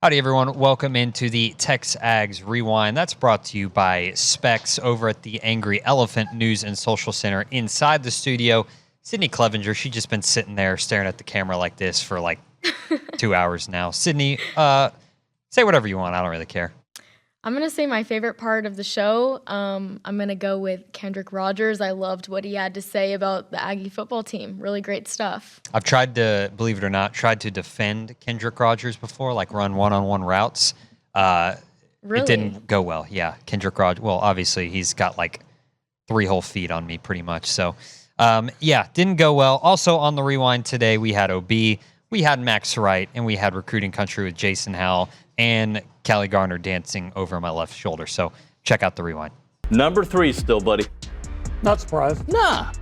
Howdy, everyone. Welcome into the TexAgs Rewind. That's brought to you by Specs over at the Angry Elephant News and Social Center inside the studio. Sydney Clevenger, she's just been sitting there staring at the camera like this for like 2 hours now. Sydney, say whatever you want. I don't really care. I'm going to say my favorite part of the show. I'm going to go with Kendrick Rogers. I loved what he had to say about the Aggie football team. Really great stuff. I've tried to, believe it or not, defend Kendrick Rogers before, like run one-on-one routes. Really? It didn't go well. Yeah, Kendrick Rogers. Well, obviously, he's got like 3 whole feet on me pretty much. So, yeah, didn't go well. Also on the Rewind today, we had OB, we had Max Wright, and we had Recruiting Country with Jason Howell and Callie Garner dancing over my left shoulder. So check out the Rewind. Number 3 still, buddy. Not surprised. Nah.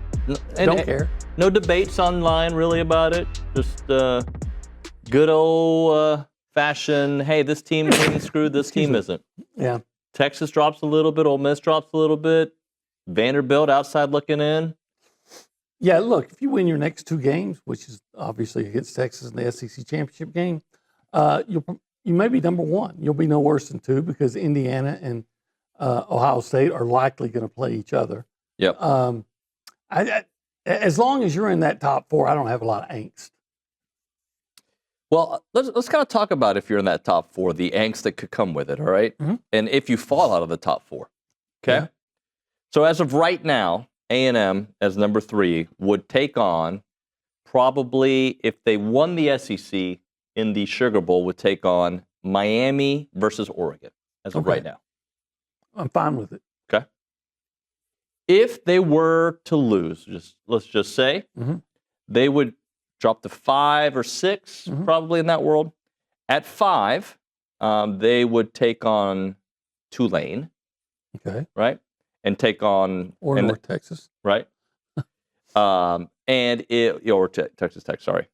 Don't care. No debates online really about it. Just good old fashioned, hey, this team isn't screwed, this team isn't. Yeah. Texas drops a little bit, Ole Miss drops a little bit. Vanderbilt outside looking in. Yeah, look, if you win your next 2 games, which is obviously against Texas in the SEC championship game, you may be number 1. You'll be no worse than 2 because Indiana and Ohio State are likely going to play each other. Yep. As long as you're in that top 4, I don't have a lot of angst. Well, let's kind of talk about if you're in that top 4, the angst that could come with it, all right? Mm-hmm. And if you fall out of the top 4, okay? Yeah. So as of right now, A&M as number 3 would take on probably, if they won the SEC in the Sugar Bowl, would take on Miami versus Oregon as of right now. I'm fine with it. Okay. If they were to lose, let's just say, they would drop to 5 or 6, probably in that world. At 5, they would take on Tulane. Okay. Right? And take on North Texas. Right. Texas Tech, sorry.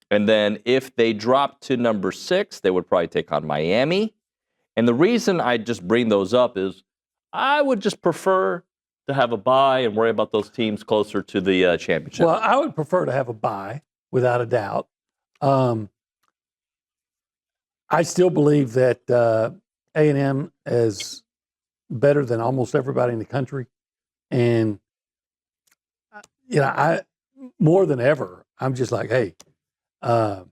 And then if they drop to number 6, they would probably take on Miami. And the reason I just bring those up is I would just prefer to have a bye and worry about those teams closer to the championship. Well, I would prefer to have a bye, without a doubt. I still believe that A&M is better than almost everybody in the country. And, I more than ever, I'm just like, hey, line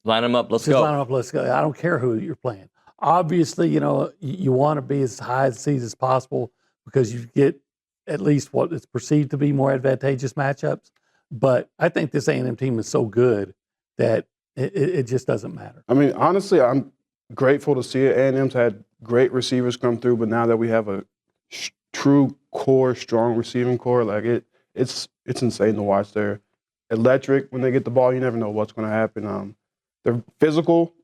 them up, let's just go. line them up, let's go. I don't care who you're playing. Obviously, you want to be as high as seed as possible because you get at least what is perceived to be more advantageous matchups. But I think this A&M team is so good that it just doesn't matter. I mean, honestly, I'm grateful to see it. A&M's had great receivers come through, but now that we have a true core, strong receiving core, like it's insane to watch. They're electric when they get the ball. You never know what's going to happen. They're physical,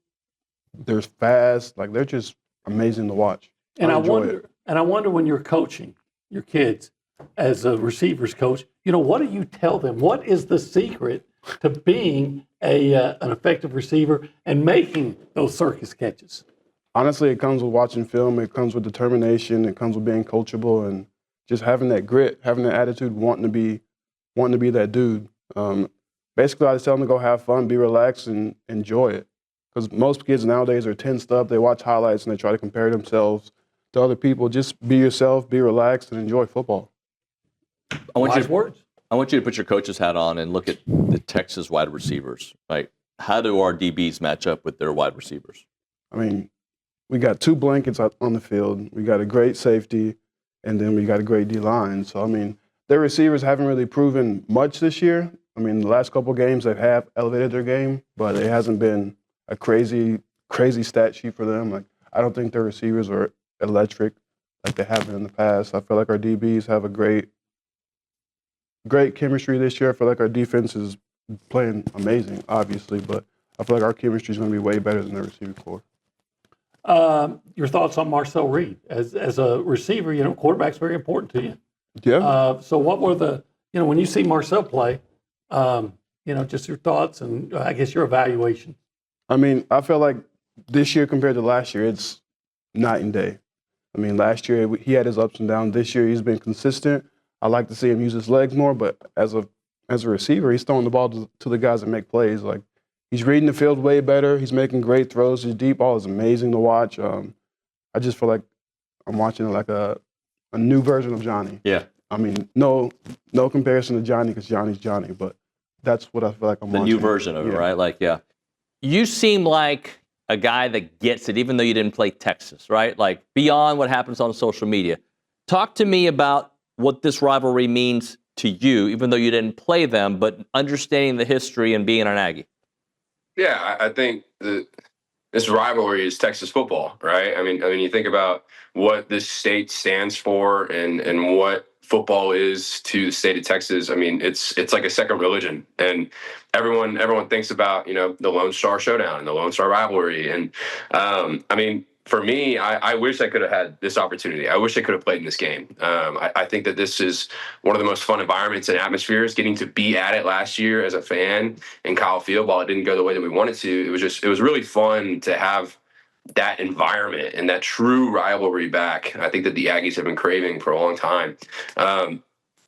they're fast, like they're just amazing to watch. And I wonder when you're coaching your kids as a receivers coach, what do you tell them? What is the secret to being an effective receiver and making those circus catches? Honestly, it comes with watching film. It comes with determination. It comes with being coachable and just having that grit, having that attitude, wanting to be that dude. Basically, I just tell them to go have fun, be relaxed, and enjoy it. Because most kids nowadays are tensed up. They watch highlights and they try to compare themselves to other people. Just be yourself, be relaxed, and enjoy football. I want you to put your coach's hat on and look at the Texas wide receivers. Right? How do our DBs match up with their wide receivers? I mean, we got 2 blankets on the field. We got a great safety, and then we got a great D-line. So, I mean, their receivers haven't really proven much this year. I mean, the last couple of games, they have elevated their game, but it hasn't been a crazy stat sheet for them. Like, I don't think their receivers are electric like they have been in the past. I feel like our DBs have a great chemistry this year. I feel like our defense is playing amazing, obviously, but I feel like our chemistry is going to be way better than their receiving core. Your thoughts on Marcel Reed as a receiver? Quarterback's very important to you. Yeah. So what were when you see Marcel play, just your thoughts and I guess your evaluation. I mean, I feel like this year compared to last year, it's night and day. I mean, last year he had his ups and downs. This year he's been consistent. I like to see him use his legs more, but as a receiver, he's throwing the ball to the guys that make plays. Like, he's reading the field way better. He's making great throws. His deep ball is amazing to watch. I just feel like I'm watching like a new version of Johnny. Yeah. I mean, no comparison to Johnny because Johnny's Johnny, but that's what I feel like I'm The watching. new version of it, right? Like, yeah. You seem like a guy that gets it, even though you didn't play Texas, right? Like, beyond what happens on social media. Talk to me about what this rivalry means to you, even though you didn't play them, but understanding the history and being an Aggie. Yeah, I think this rivalry is Texas football, right? I mean, you think about what this state stands for and what football is to the state of Texas. I mean, it's like a second religion, and everyone thinks about the Lone Star Showdown and the Lone Star rivalry, and I mean. For me, I wish I could have had this opportunity. I wish I could have played in this game. I think that this is one of the most fun environments and atmospheres. Getting to be at it last year as a fan in Kyle Field, while it didn't go the way that we wanted to, it was really fun to have that environment and that true rivalry back. I think that the Aggies have been craving for a long time.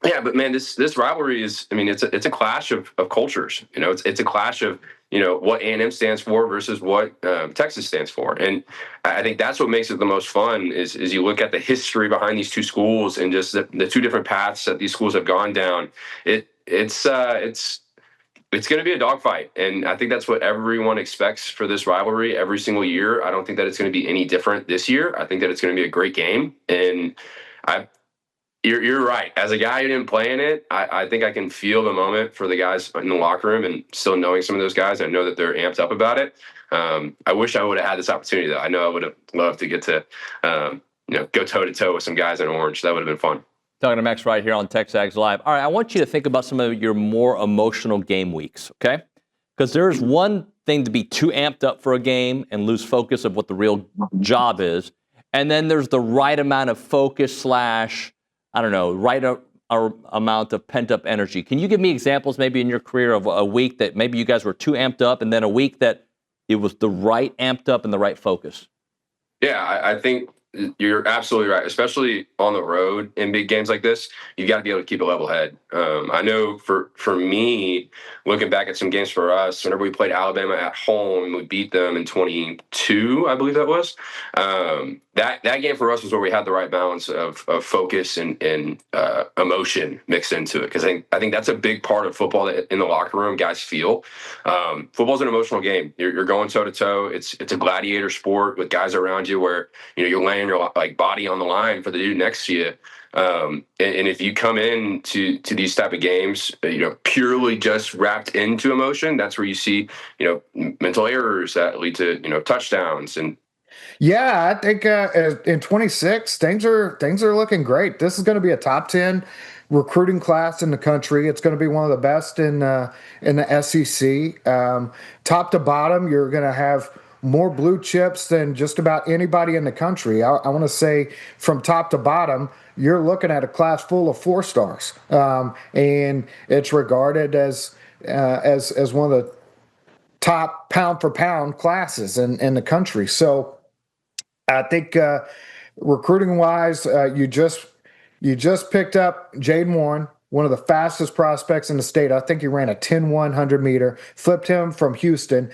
Yeah, but man, this rivalry is. I mean, it's a clash of cultures. It's a clash of what A&M stands for versus what Texas stands for, and I think that's what makes it the most fun. Is you look at the history behind these two schools and just the two different paths that these schools have gone down. It's going to be a dogfight, and I think that's what everyone expects for this rivalry every single year. I don't think that it's going to be any different this year. I think that it's going to be a great game, and You're right. As a guy who didn't play in it, I think I can feel the moment for the guys in the locker room, and still knowing some of those guys, I know that they're amped up about it. I wish I would have had this opportunity, though. I know I would have loved to get to, go toe-to-toe with some guys in orange. That would have been fun. Talking to Max right here on TexAgs Live. All right, I want you to think about some of your more emotional game weeks, okay? Because there's one thing to be too amped up for a game and lose focus of what the real job is, and then there's the right amount of focus right amount of pent-up energy. Can you give me examples maybe in your career of a week that maybe you guys were too amped up and then a week that it was the right amped up and the right focus? Yeah, I think you're absolutely right, especially on the road in big games like this. You got to be able to keep a level head. I know for me, looking back at some games for us, whenever we played Alabama at home and we beat them in 22, I believe that was, that game for us was where we had the right balance of focus and emotion mixed into it. Because I think that's a big part of football that in the locker room guys feel. Football's an emotional game. You're going toe to toe. It's a gladiator sport with guys around you where you're laying your body on the line for the dude next to you. And if you come in to these type of games, purely just wrapped into emotion, that's where you see, mental errors that lead to, touchdowns. And yeah, I think in 26, things are looking great. This is going to be a top 10 recruiting class in the country. It's going to be one of the best in the SEC. Top to bottom, you're going to have more blue chips than just about anybody in the country. I want to say from top to bottom, you're looking at a class full of 4 stars, and it's regarded as one of the top pound for pound classes in the country. So I think recruiting wise, you just picked up Jaden Warren, one of the fastest prospects in the state. I think he ran a 10-1 100-meter, flipped him from Houston.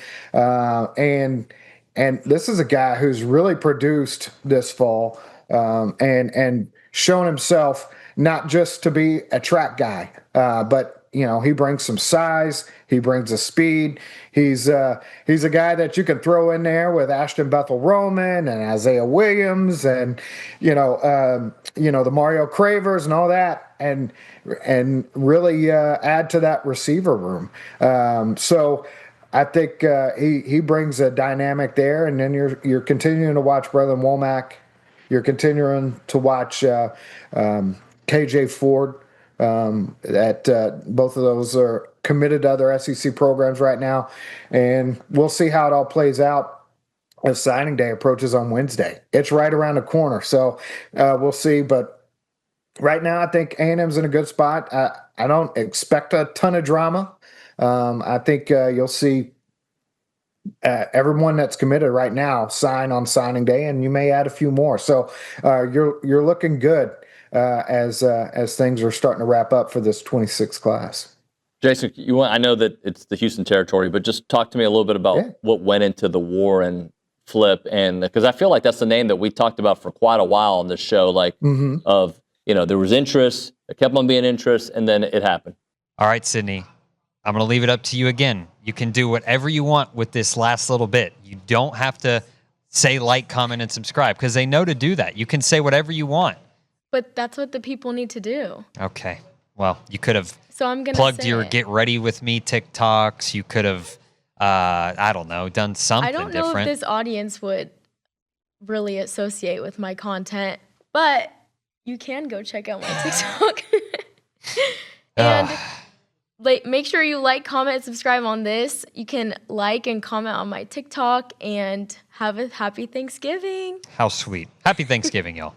And this is a guy who's really produced this fall and shown himself not just to be a track guy, but he brings some size. He brings a speed. He's a guy that you can throw in there with Ashton Bethel-Roman and Isaiah Williams and the Mario Cravers and all that, and really add to that receiver room. So I think he brings a dynamic there, and then you're continuing to watch Braylon Womack. You're continuing to watch KJ Ford. That both of those are committed to other SEC programs right now, and we'll see how it all plays out as signing day approaches on Wednesday. It's right around the corner, so we'll see. But right now, I think A&M's in a good spot. I don't expect a ton of drama. I think you'll see everyone that's committed right now sign on signing day, and you may add a few more. So you're looking good as things are starting to wrap up for this 26 class. Jason, I know that it's the Houston territory, but just talk to me a little bit about what went into the Warren flip, and because I feel like that's the name that we talked about for quite a while on this show, like of there was interest, it kept on being interest, and then it happened. All right, Sydney, I'm going to leave it up to you again. You can do whatever you want with this last little bit. You don't have to say like, comment, and subscribe because they know to do that. You can say whatever you want. But that's what the people need to do. Okay. Well, you could have So I'm gonna plugged say your it. Get Ready With Me TikToks. You could have, I don't know, done something I don't know different. if this audience would really associate with my content, but you can go check out my TikTok. And make sure you like, comment, and subscribe on this. You can like and comment on my TikTok, and have a happy Thanksgiving. How sweet. Happy Thanksgiving, y'all.